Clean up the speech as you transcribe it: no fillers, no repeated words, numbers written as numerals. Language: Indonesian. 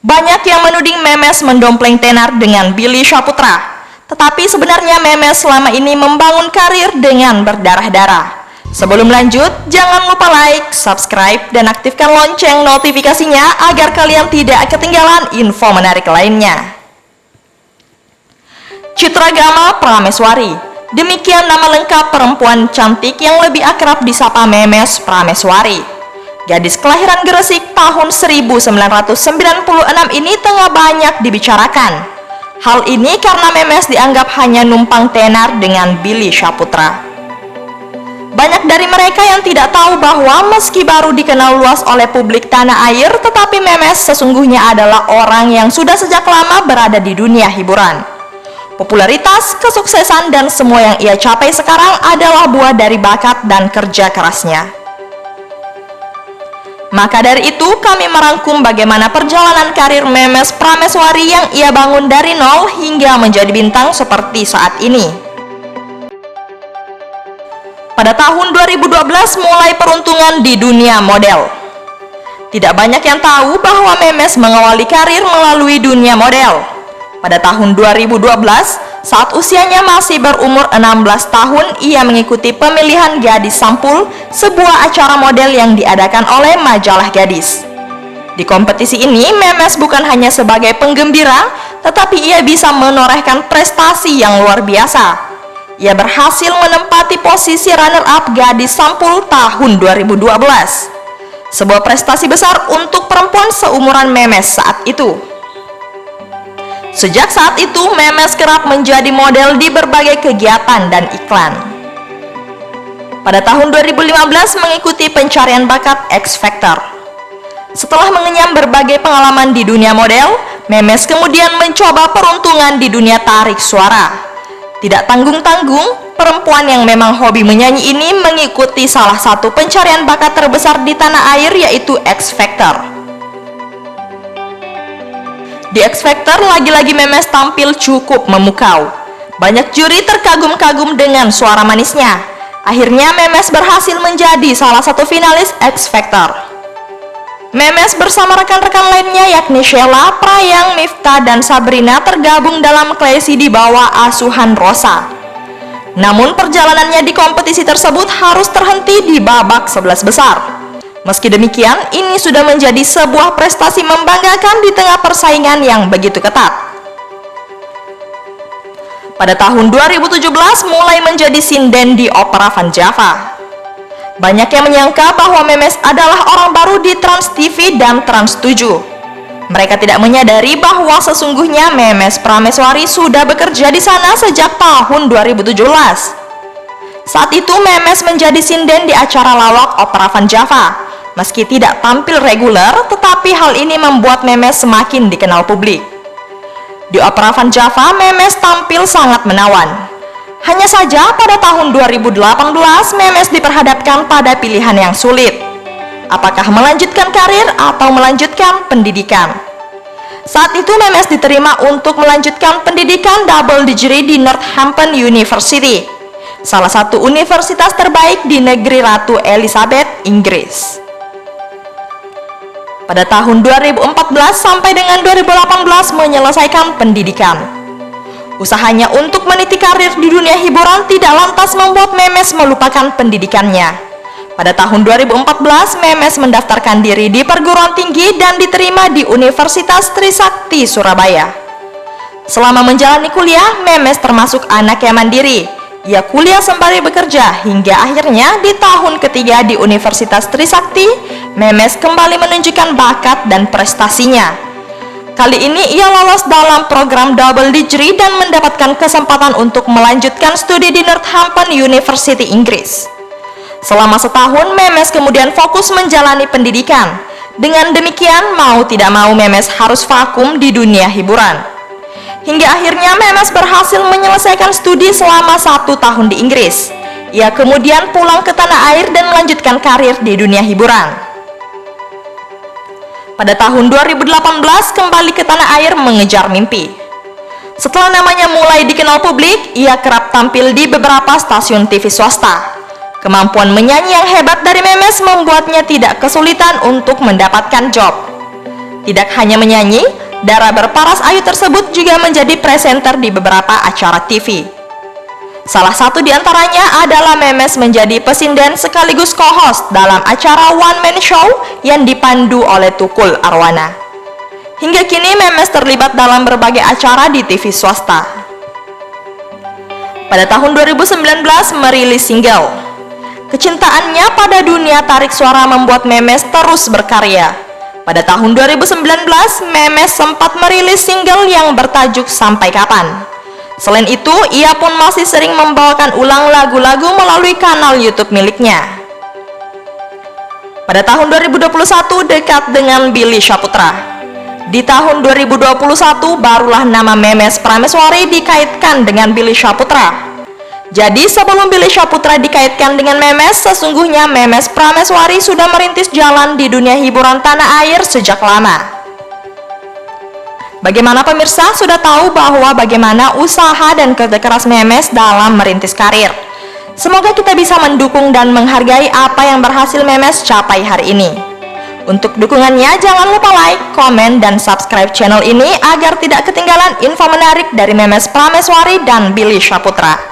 Banyak yang menuding Memes mendompleng tenar dengan Billy Syahputra. Tetapi sebenarnya Memes selama ini membangun karir dengan berdarah-darah. Sebelum lanjut, jangan lupa like, subscribe, dan aktifkan lonceng notifikasinya agar kalian tidak ketinggalan info menarik lainnya. Citra Gamal Prameswari. Demikian nama lengkap perempuan cantik yang lebih akrab disapa Memes Prameswari. Gadis kelahiran Gresik tahun 1996 ini tengah banyak dibicarakan. Hal ini karena Memes dianggap hanya numpang tenar dengan Billy Syahputra. Banyak dari mereka yang tidak tahu bahwa meski baru dikenal luas oleh publik tanah air, tetapi Memes sesungguhnya adalah orang yang sudah sejak lama berada di dunia hiburan. Popularitas, kesuksesan, dan semua yang ia capai sekarang adalah buah dari bakat dan kerja kerasnya. Maka dari itu, kami merangkum bagaimana perjalanan karir Memes Prameswari yang ia bangun dari nol hingga menjadi bintang seperti saat ini. Pada tahun 2012 mulai peruntungan di dunia model. Tidak banyak yang tahu bahwa Memes mengawali karir melalui dunia model. Pada tahun 2012, saat usianya masih berumur 16 tahun, ia mengikuti pemilihan gadis sampul, sebuah acara model yang diadakan oleh majalah gadis. Di kompetisi ini, Memes bukan hanya sebagai penggembira, tetapi ia bisa menorehkan prestasi yang luar biasa. Ia berhasil menempati posisi runner-up gadis sampul tahun 2012. Sebuah prestasi besar untuk perempuan seumuran Memes saat itu. Sejak saat itu, Memes kerap menjadi model di berbagai kegiatan dan iklan. Pada tahun 2015 mengikuti pencarian bakat X Factor. Setelah mengenyam berbagai pengalaman di dunia model, Memes kemudian mencoba peruntungan di dunia tarik suara. Tidak tanggung-tanggung, perempuan yang memang hobi menyanyi ini mengikuti salah satu pencarian bakat terbesar di tanah air, yaitu X Factor. Di X Factor lagi-lagi Memes tampil cukup memukau. Banyak juri terkagum-kagum dengan suara manisnya. Akhirnya Memes berhasil menjadi salah satu finalis X Factor. Memes bersama rekan-rekan lainnya yakni Sheila, Prayang, Miftah, dan Sabrina tergabung dalam Classy di bawah asuhan Rosa. Namun perjalanannya di kompetisi tersebut harus terhenti di babak 11 besar. Meski demikian, ini sudah menjadi sebuah prestasi membanggakan di tengah persaingan yang begitu ketat. Pada tahun 2017 mulai menjadi sinden di Opera Van Java. Banyak yang menyangka bahwa Memes adalah orang baru di Trans TV dan Trans 7. Mereka tidak menyadari bahwa sesungguhnya Memes Prameswari sudah bekerja di sana sejak tahun 2017. Saat itu Memes menjadi sinden di acara lawak Opera Van Java. Meski tidak tampil reguler, tetapi hal ini membuat Memes semakin dikenal publik. Di Opera Van Java, Memes tampil sangat menawan. Hanya saja pada tahun 2018, Memes diperhadapkan pada pilihan yang sulit. Apakah melanjutkan karir atau melanjutkan pendidikan? Saat itu Memes diterima untuk melanjutkan pendidikan double degree di Northampton University, salah satu universitas terbaik di negeri Ratu Elizabeth, Inggris. Pada tahun 2014 sampai dengan 2018 menyelesaikan pendidikan. Usahanya untuk meniti karir di dunia hiburan tidak lantas membuat Memes melupakan pendidikannya. Pada tahun 2014, Memes mendaftarkan diri di perguruan tinggi dan diterima di Universitas Trisakti, Surabaya. Selama menjalani kuliah, Memes termasuk anak yang mandiri. Ia kuliah sembari bekerja hingga akhirnya di tahun ketiga di Universitas Trisakti, Memes kembali menunjukkan bakat dan prestasinya. Kali ini ia lolos dalam program double degree dan mendapatkan kesempatan untuk melanjutkan studi di Northampton University, Inggris. Selama setahun, Memes kemudian fokus menjalani pendidikan. Dengan demikian, mau tidak mau Memes harus vakum di dunia hiburan. Hingga akhirnya Memes berhasil menyelesaikan studi selama 1 tahun di Inggris. Ia kemudian pulang ke tanah air dan melanjutkan karir di dunia hiburan. Pada tahun 2018 kembali ke tanah air mengejar mimpi. Setelah namanya mulai dikenal publik, ia kerap tampil di beberapa stasiun TV swasta. Kemampuan menyanyi yang hebat dari Memes membuatnya tidak kesulitan untuk mendapatkan job. Tidak hanya menyanyi, Dara berparas ayu tersebut juga menjadi presenter di beberapa acara TV. Salah satu di antaranya adalah Memes menjadi pesinden sekaligus co-host dalam acara One Man Show yang dipandu oleh Tukul Arwana. Hingga kini Memes terlibat dalam berbagai acara di TV swasta. Pada tahun 2019 merilis single. Kecintaannya pada dunia tarik suara membuat Memes terus berkarya. Pada tahun 2019, Memes sempat merilis single yang bertajuk Sampai Kapan. Selain itu, ia pun masih sering membawakan ulang lagu-lagu melalui kanal YouTube miliknya. Pada tahun 2021 dekat dengan Billy Syahputra. Di tahun 2021 barulah nama Memes Prameswari dikaitkan dengan Billy Syahputra. Jadi sebelum Billy Syahputra dikaitkan dengan Memes, sesungguhnya Memes Prameswari sudah merintis jalan di dunia hiburan tanah air sejak lama. Bagaimana pemirsa sudah tahu bahwa bagaimana usaha dan kerja keras Memes dalam merintis karir? Semoga kita bisa mendukung dan menghargai apa yang berhasil Memes capai hari ini. Untuk dukungannya jangan lupa like, komen, dan subscribe channel ini agar tidak ketinggalan info menarik dari Memes Prameswari dan Billy Syahputra.